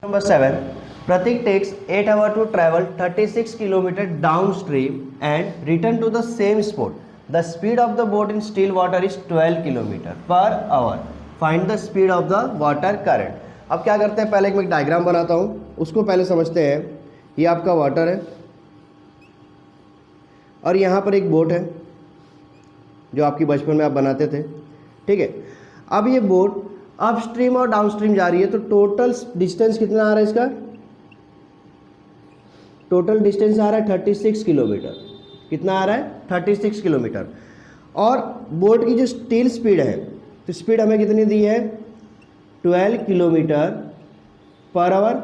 Number 7. Pratik takes 8 hours to travel 36 kilometers downstream and return to the same spot. The speed of the boat in still water is 12 kilometers per hour. Find the speed of the water current. अब क्या करते हैं, पहले मैं एक diagram बनाता हूँ, उसको पहले समझते हैं। ये आपका वाटर है और यहाँ पर एक बोट है जो आपकी बचपन में आप बनाते थे, ठीक है। अब ये बोट अप स्ट्रीम और डाउन स्ट्रीम जा रही है, तो टोटल डिस्टेंस कितना आ रहा है इसका? टोटल डिस्टेंस आ रहा है 36 किलोमीटर। कितना आ रहा है? 36 किलोमीटर। और बोट की जो स्टील स्पीड है, तो स्पीड हमें कितनी दी है? 12 किलोमीटर पर आवर,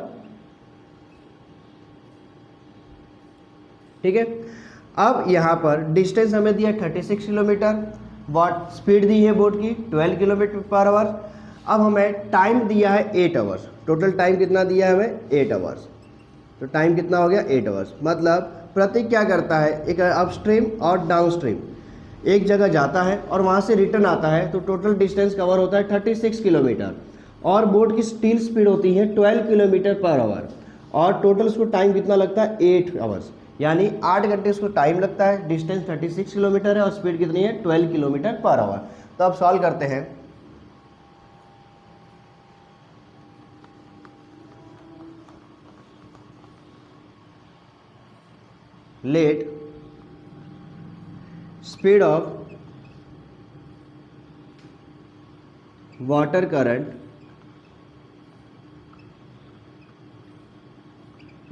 ठीक है। अब यहाँ पर डिस्टेंस हमें दिया 36 किलोमीटर, वॉट स्पीड दी है बोट की 12 किलोमीटर पर आवर। अब हमें टाइम दिया है 8 आवर्स। टोटल टाइम कितना दिया है हमें? 8 आवर्स। तो टाइम कितना हो गया? 8 आवर्स। मतलब प्रतीक क्या करता है, एक अपस्ट्रीम और डाउनस्ट्रीम एक जगह जाता है और वहाँ से रिटर्न आता है, तो टोटल डिस्टेंस कवर होता है 36 किलोमीटर और बोट की स्टील स्पीड होती है 12 किलोमीटर पर आवर और टोटल उसको टाइम कितना लगता है? 8 आवर्स, यानी 8 घंटे उसको टाइम लगता है। डिस्टेंस 36 किलोमीटर है और स्पीड कितनी है? 12 किलोमीटर पर आवर। तो अब सॉल्व करते हैं। Let speed of water current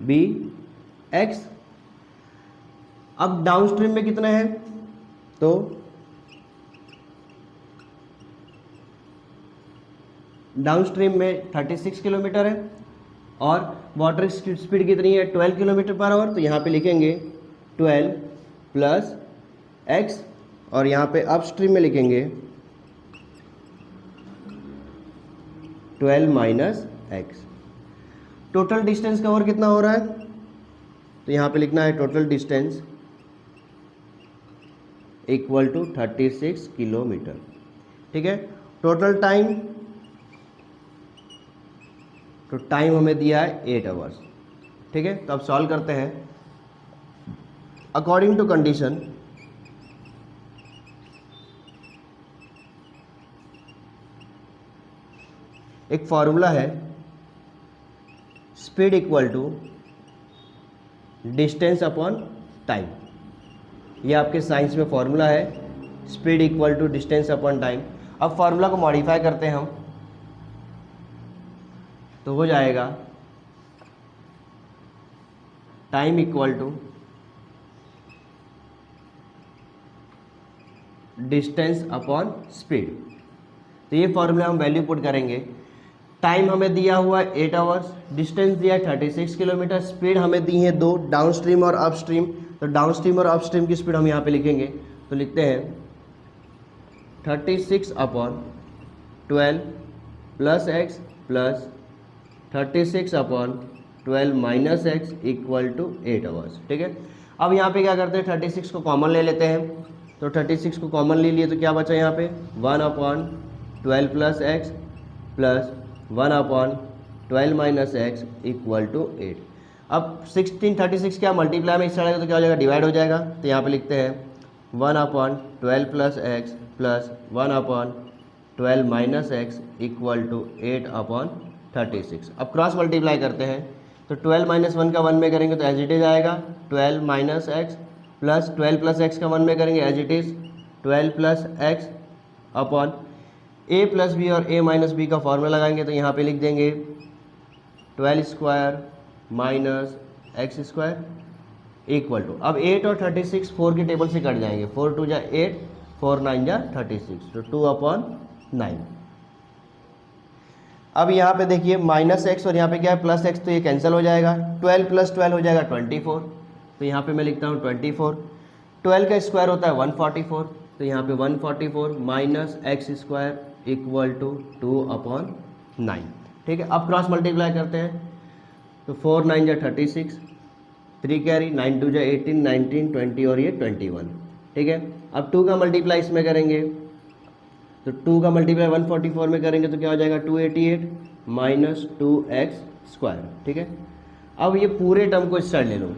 be x। अब डाउनस्ट्रीम में कितना है? तो डाउनस्ट्रीम में 36 किलोमीटर है और वाटर स्पीड कितनी है? 12 किलोमीटर पर आवर। तो यहाँ पे लिखेंगे 12 प्लस एक्स और यहाँ पे अपस्ट्रीम में लिखेंगे 12 minus x. Total distance cover कितना हो रहा है? तो यहाँ पे लिखना है total distance equal to 36 kilometre, ठीक है। टोटल टाइम, तो टाइम हमें दिया है 8 आवर्स, ठीक है। तो अब सॉल्व करते हैं। अकॉर्डिंग टू कंडीशन एक फॉर्मूला है, speed equal to distance upon time. ये आपके साइंस में फॉर्मूला है, speed equal to distance upon time. अब फॉर्मूला को मॉडिफाई करते हैं हम, तो हो जाएगा time equal to distance upon speed. तो ये फॉर्मूला हम वैल्यू पुट करेंगे। टाइम हमें दिया हुआ है 8 आवर्स, डिस्टेंस दिया है 36 किलोमीटर, स्पीड हमें दी है 2, डाउन स्ट्रीम और अप स्ट्रीम। तो डाउन स्ट्रीम और अप स्ट्रीम की स्पीड हम यहाँ पे लिखेंगे, तो लिखते हैं 36 upon 12 plus x plus 36 upon 12 minus x equal to 8 hours, ठीक है। अब यहाँ पे क्या करते हैं, 36 को कॉमन ले लेते हैं। तो 36 को कॉमन ले लिए तो क्या बचा यहाँ पे? 1 upon 12 plus x plus 1 upon 12 minus x equal to 8। अब 36 क्या मल्टीप्लाई में इस चढ़ेगा तो क्या हो जाएगा? डिवाइड हो जाएगा। तो यहाँ पे लिखते हैं 1 upon 12 plus x plus 1 upon 12 minus x equal to 8 upon 36। अब क्रॉस मल्टीप्लाई करते हैं, तो 12 माइनस 1 का 1 में करेंगे तो एज इट इज आएगा 12 minus x plus 12 plus x का 1 में करेंगे as it is 12 plus x upon A plus B और ए माइनस बी का फॉर्मूला लगाएंगे, तो यहाँ पे लिख देंगे 12 square minus x square equal to, अब 8 और 36 4 के टेबल से कट जाएंगे, 4 2 जा 8, 4 9 जा 36, तो 2 अपॉन 9। अब यहाँ पे देखिए माइनस एक्स और यहाँ पे क्या है प्लस एक्स, तो ये कैंसिल हो जाएगा। 12 प्लस 12 हो जाएगा 24, तो यहाँ पे मैं लिखता हूँ 24। 12 का स्क्वायर होता है 144, तो यहाँ पे 144 minus x square equal to 2 upon 9, ठीक है। अब क्रॉस मल्टीप्लाई करते हैं, तो 4 9 जा 36, 3 कैरी, 9 2 जा 18, 19 20 और ये 21, ठीक है। अब 2 का मल्टीप्लाई इसमें करेंगे तो 2 का मल्टीप्लाई 144 में करेंगे तो क्या हो जाएगा 288 माइनस 2x²। ठीक है, अब ये पूरे टर्म को इस साइड ले लो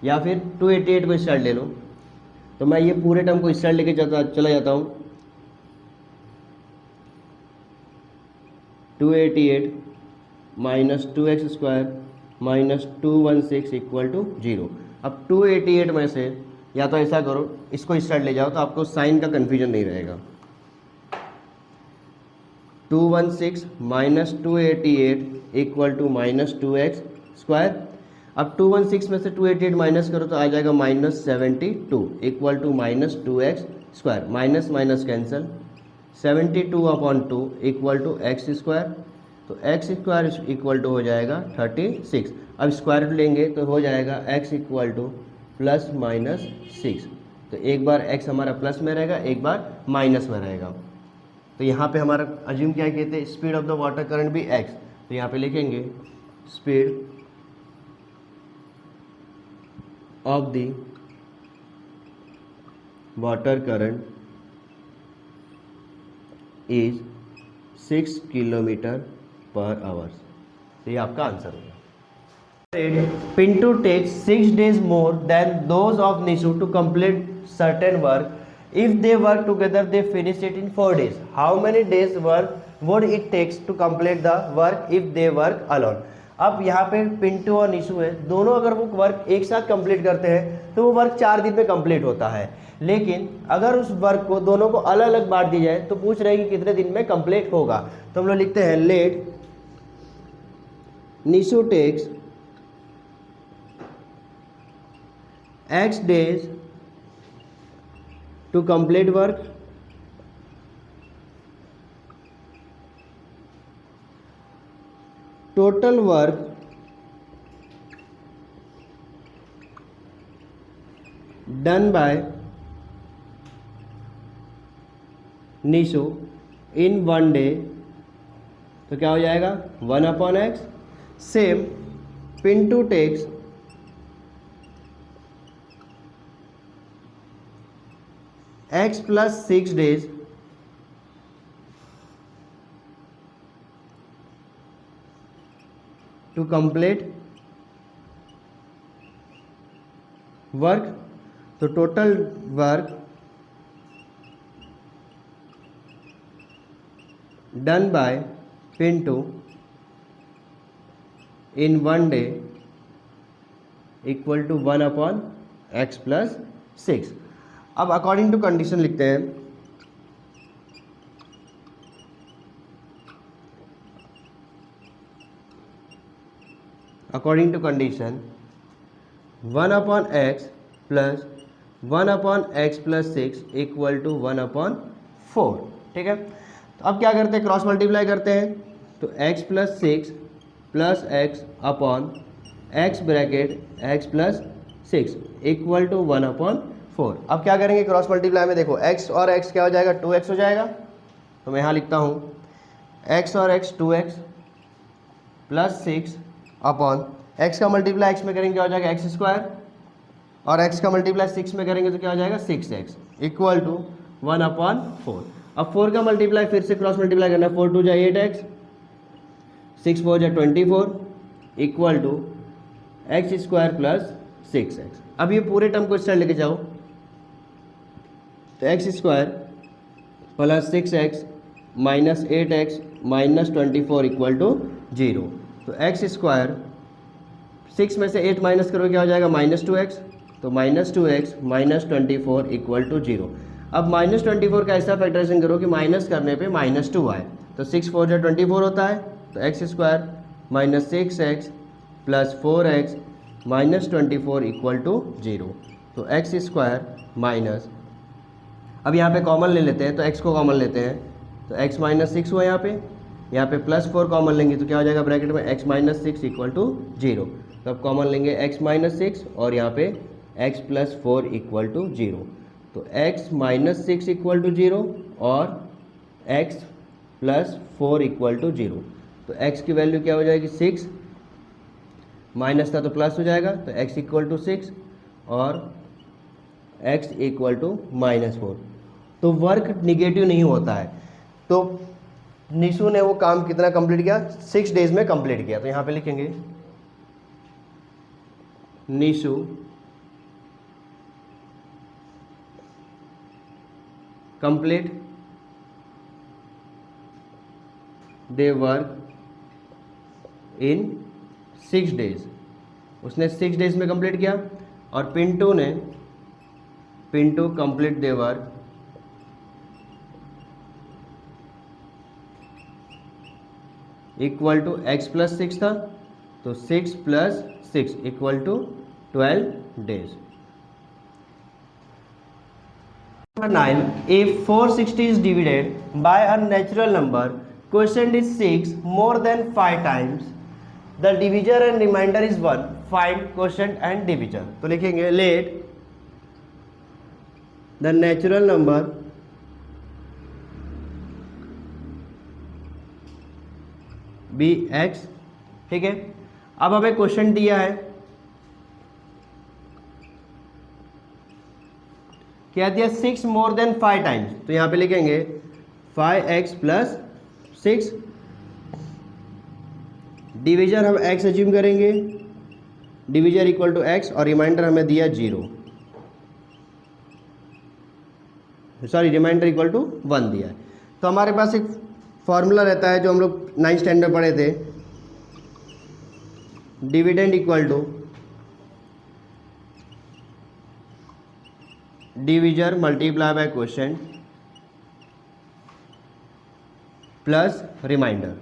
या फिर 288 को इस साइड ले लो। तो मैं ये पूरे टर्म को इस साइड लेके चला जाता हूँ। 288 minus 2x² minus 216 equal to 0। अब 288 में से या तो ऐसा करो, इसको इस साइड ले जाओ तो आपको साइन का कन्फ्यूजन नहीं रहेगा। 216 minus 288 equal to minus 2x²। अब 216 में से 288 माइनस करो तो आ जाएगा minus 72 equal to minus 2x²। Minus minus cancel, 72/2 equal to x²। तो x² इक्वल टू हो जाएगा 36। अब स्क्वायर रूट लेंगे तो हो जाएगा x equal two plus minus 6। तो एक बार x हमारा प्लस में रहेगा, एक बार माइनस में रहेगा। तो यहाँ पे हमारा अज्यूम क्या कहते हैं, speed of the water current भी x। तो यहाँ पे लिखेंगे speed of the water current is 6 kilometre per hour. तो ये आपका आंसर होगा। Pinto takes 6 days more than those of Nishu to complete certain work. If they work together, they finish it in 4 days. How many days work would it takes to complete the work if they work alone? अब यहाँ पे पिंटू और निशु है, दोनों अगर वो work एक साथ कंप्लीट करते हैं तो वो वर्क 4 दिन में कंप्लीट होता है। लेकिन अगर उस वर्क को दोनों को अलग अलग बांट दी जाए तो पूछ रहे हैं कि कितने दिन में कंप्लीट होगा। तो हम लोग लिखते हैं let Nishu takes x days to complete work total work done by Nishu in 1 day। तो क्या हो जाएगा 1/x। Same Pintu takes x plus 6 days to complete work। तो total work done by Pintu in 1 day equal to 1/x plus 6। अब according to condition लिखते हैं। According to condition 1/x plus 1/x plus 6 equal to 1/4। ठीक है, तो अब क्या करते हैं, क्रॉस मल्टीप्लाई करते हैं। तो x plus 6 plus x upon x bracket x plus 6 equal to 1/4। अब क्या करेंगे क्रॉस मल्टीप्लाई में, देखो x और x क्या हो जाएगा 2x हो जाएगा। तो मैं यहाँ लिखता हूँ x और x 2x plus 6 upon x का मल्टीप्लाई x में करेंगे क्या हो जाएगा x² और x का मल्टीप्लाई 6 में करेंगे तो क्या हो जाएगा 6x इक्वल टू 1/4। अब 4 का मल्टीप्लाई फिर से क्रॉस मल्टीप्लाई करना है, 4 2 जा 8x 6 4 जा 24 equal to x² plus 6x। अब ये पूरे टर्म को इस साइड लेके जाओ तो x² plus 6x minus 8x minus 24 equal to 0। तो x² 6 में से 8 माइनस करोगे क्या हो जाएगा -2x। तो -2x माइनस 24 इक्वल टू 0। अब -24 का ऐसा फैक्टराइजेशन करो कि माइनस करने पे -2 आए। तो 6 4 जा 24 होता है। तो x² minus 6x plus 4x minus 24 equal to 0। तो x² माइनस, अब यहाँ पे कॉमन ले लेते हैं तो x को कॉमन लेते हैं तो x माइनस 6 हुआ यहाँ पे प्लस 4 कॉमन लेंगे तो क्या हो जाएगा ब्रैकेट में x माइनस 6 इक्वल टू 0। तो अब कॉमन लेंगे x माइनस 6 और यहाँ पे x प्लस 4 इक्वल टू 0। तो x माइनस 6 इक्वल टू 0 और x प्लस 4 इक्वल टू 0। तो x की वैल्यू क्या हो जाएगी 6, माइनस था तो प्लस हो जाएगा तो x इक्वल टू 6 और x इक्वल टू -4। तो वर्क निगेटिव नहीं होता है। तो निशु ने वो काम कितना कंप्लीट किया, 6 डेज में कंप्लीट किया। तो यहाँ पे लिखेंगे Nishu complete the work in 6 days, उसने 6 डेज में कंप्लीट किया। और Pintu complete the work equal to x plus 6 था, तो 6 plus 6 equal to 12 days. 9, if 460 is divided by a natural number, quotient is 6 more than 5 times, the divisor and remainder is 1, find quotient and divisor। तो लिखेंगे let the natural number be x, ठीक है। अब हमें question दिया है, क्या दिया, 6 मोर देन 5 टाइम्स। तो यहाँ पे लिखेंगे 5x प्लस 6, डिविजन हम x एज्यूम करेंगे, डिविजर इक्वल टू x और रिमाइंडर हमें दिया 0, सॉरी रिमाइंडर इक्वल टू 1 दिया है। तो हमारे पास एक फॉर्मूला रहता है जो हम लोग 9th स्टैंडर्ड पढ़े थे, dividend equal to divisor multiply by quotient plus remainder,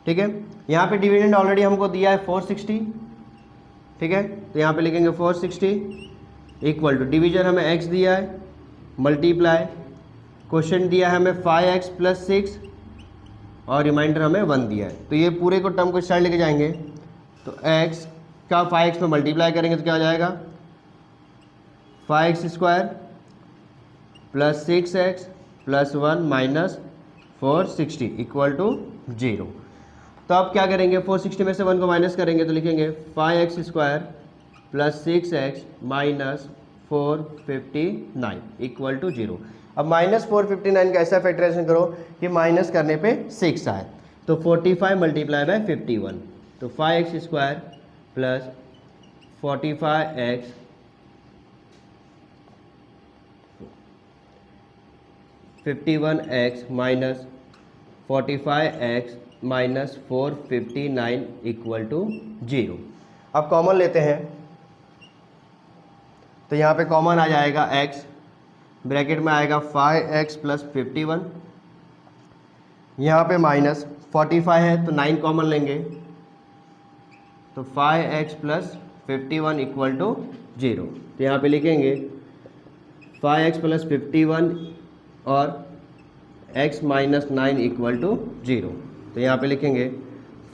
ठीक है। यहाँ पे डिविडेंड ऑलरेडी हमको दिया है 460, ठीक है। तो यहाँ पे लिखेंगे 460 इक्वल टू डिविजन हमें x दिया है, मल्टीप्लाई क्वोशिएंट दिया है हमें 5x प्लस 6 और रिमाइंडर हमें 1 दिया है। तो ये पूरे को टर्म को साइड लेके जाएंगे, तो x का 5x में मल्टीप्लाई करेंगे तो क्या हो जाएगा, 5x square plus 6x plus 1 minus 460 equal to 0। तो अब क्या करेंगे, 460 में से 1 को माइनस करेंगे तो लिखेंगे 5x square plus 6x minus 459 equal to 0। अब माइनस 459 का ऐसा फैक्टराइजेशन करो कि माइनस करने पे 6 आए, तो 45 मल्टीप्लाई बाय 51, तो 5x square plus 45x 51x minus 45x minus 459 equal to 0। अब कॉमन लेते हैं, तो यहाँ पे कॉमन आ जाएगा x, ब्रैकेट में आएगा 5x प्लस 51, यहाँ पे माइनस 45 है तो 9 कॉमन लेंगे, तो 5x प्लस 51 इक्वल टू 0। तो यहाँ पे लिखेंगे 5x प्लस 51 और x माइनस 9 इक्वल टू 0। तो यहाँ पे लिखेंगे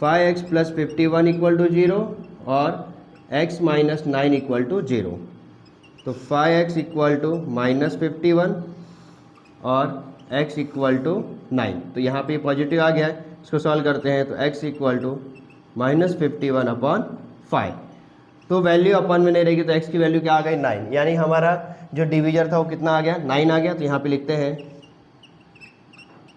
5x प्लस 51 इक्वल टू 0 और x माइनस 9 इक्वल टू 0। तो 5x इक्वल टू माइनस 51 और x इक्वल टू 9। तो यहाँ पे पॉजिटिव आ गया है, इसको सॉल्व करते हैं तो x equal to minus 51 upon 5। तो वैल्यू अपन में नहीं रहेगी, तो x की वैल्यू क्या आ गई, 9। यानी हमारा जो डिविजर था वो कितना आ गया, 9 आ गया। तो यहाँ पे लिखते हैं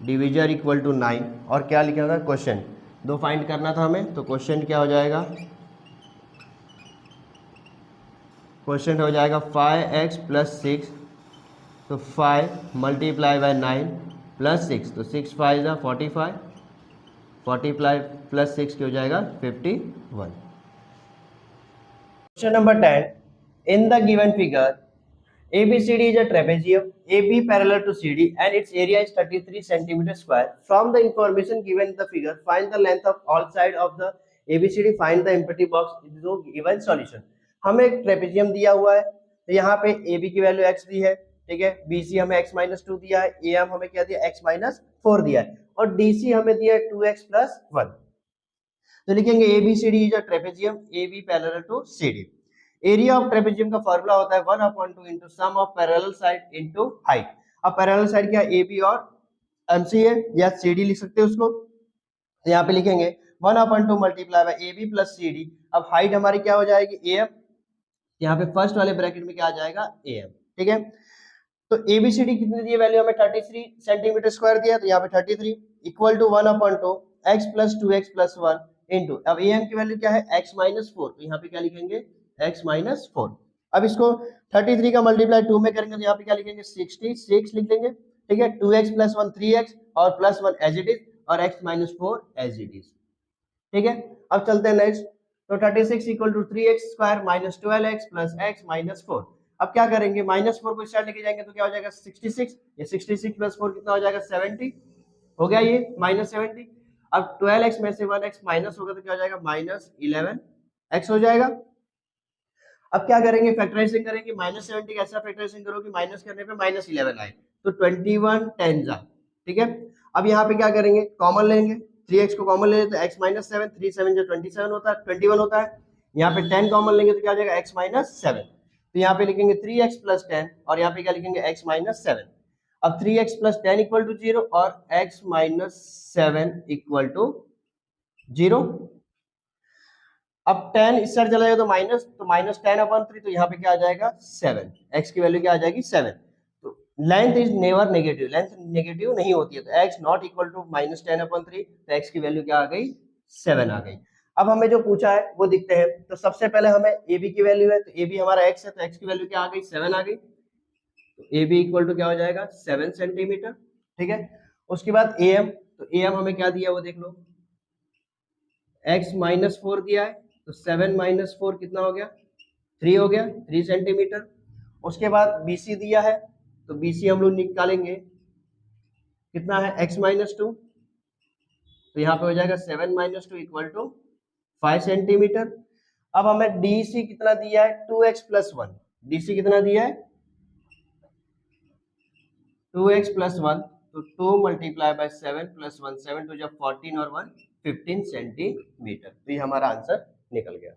डिविजर इक्वल टू 9 और क्या लिखना था, क्वेश्चन 2 फाइंड करना था हमें। तो क्वेश्चन क्या हो जाएगा, क्वेश्चन हो जाएगा 5x प्लस 6, तो 5 मल्टीप्लाई बाय 9 प्लस 6, तो 6 5 जा 45, 40 प्लस 6 की हो जाएगा 51। Question number 10, in the given figure ABCD is a trapezium, AB parallel to CD and its area is 33 centimeter square. From the information given in the figure, find the length of all sides of the ABCD. Find the empty box in the given solution. हमें एक trapezium दिया हुआ है, तो यहाँ पे AB की value x दी है, ठीक है। BC हमें x माइनस 2 दिया है, AM हमें क्या दिया, x माइनस 4 दिया है और DC हमें दिया है 2x प्लस 1। तो लिखेंगे ABCD is a trapezium, AB parallel to CD. Area of trapezium का फॉर्मूला होता है 1/2 into sum of parallel side into height. अब पैरेलल साइड क्या, AB और MC है या CD लिख सकते हैं उसको। तो यहाँ पे लिखेंगे 1/2 multiply by AB plus CD। अब हाइट हमारी क्या हो जाएगी, AM, यहाँ पे फर्स्ट वाले ब्रैकेट में क्या आ जाएगा, AM, ठीक है। तो तो ABCD कितनी दी है वैल्यू हमें 33 सेंटीमीटर स्क्वायर दिया, तो यहाँ पे 33 equal to 1/2 x plus 2x plus 1 into, अब AM की वैल्यू क्या है x माइनस 4, तो यहाँ पे क्या लिखेंगे x माइनस 4। अब इसको 33 का मल्टीप्लाई 2 में करेंगे तो यहाँ पे क्या लिखेंगे 66 लिख लेंगे, ठीक है। 2x प्लस 1 3x और प्लस 1 एज इट इज और x minus 4 as it is, ठीक है। अब चलते हैं नेक्स्ट, तो 36 equal to 3x square minus 12x plus x minus 4। अब क्या करेंगे, माइनस 4 को इस साइड लेके जाएंगे तो क्या हो जाएगा 66, ये 66 प्लस 4 कितना हो जाएगा 70, हो गया ये माइनस 70। अब 12x में से 1x माइनस होगा तो क्या हो जाएगा माइनस 11x हो जाएगा। अब क्या करेंगे, फैक्टराइजिंग करेंगे, माइनस 70 कैसा फैक्टराइजिंग करोगे, माइनस करने पे माइनस 11 आए तो 21 10 जा, ठीक है। अब यहाँ पे क्या करेंगे, कॉमन लेंगे, 3x को कॉमन ले लेते हैं, x माइनस 7, 3 7 जो 27 होता है, 21 होता है। यहाँ पे 10 कॉमन लेंगे तो क्या हो जाएगा x माइनस 7, तो यहाँ पे लिखेंगे 3x प्लस 10 और यहाँ पे क्या लिखेंगे x माइनस 7। अब 3x प्लस 10 इक्वल टू 0 और x माइनस 7 इक्वल टू 0। अब 10 इस साइड चला जाए तो माइनस 10/3, तो यहाँ पे क्या आ जाएगा 7, x की वैल्यू क्या आ जाएगी 7। तो length is never negative, length negative नहीं होती है, तो x not equal to minus 10/3, तो x की वैल्यू क्या आ गई 7 आ गई। अब हमें जो पूछा है वो दिखते हैं, तो सबसे पहले हमें AB की वैल्यू है, तो AB हमारा x है, तो x की वैल्यू क्या आ गई 7 आ गई, तो AB इक्वल टू क्या हो जाएगा 7 सेंटीमीटर, ठीक है। उसके बाद AM, तो AM हमें क्या दिया वो देख लो, x माइनस 4 दिया है, तो 7 माइनस 4 कितना हो गया 3 हो गया, 3 सेंटीमीटर। उसके बाद BC दिया है, तो BC हम लोग निकालेंगे कितना है x माइनस 2, तो यहाँ पे हो जाएगा 7 माइनस 2 इक्वल टू 5 सेंटीमीटर। अब हमें DC कितना दिया है 2x प्लस 1, DC कितना दिया है 2x प्लस 1, तो 2 मल्टीप्लाई बाय 7 प्लस 1 7 तो जब 14 और 1 15 सेंटीमीटर, तो ये हमारा आंसर निकल गया।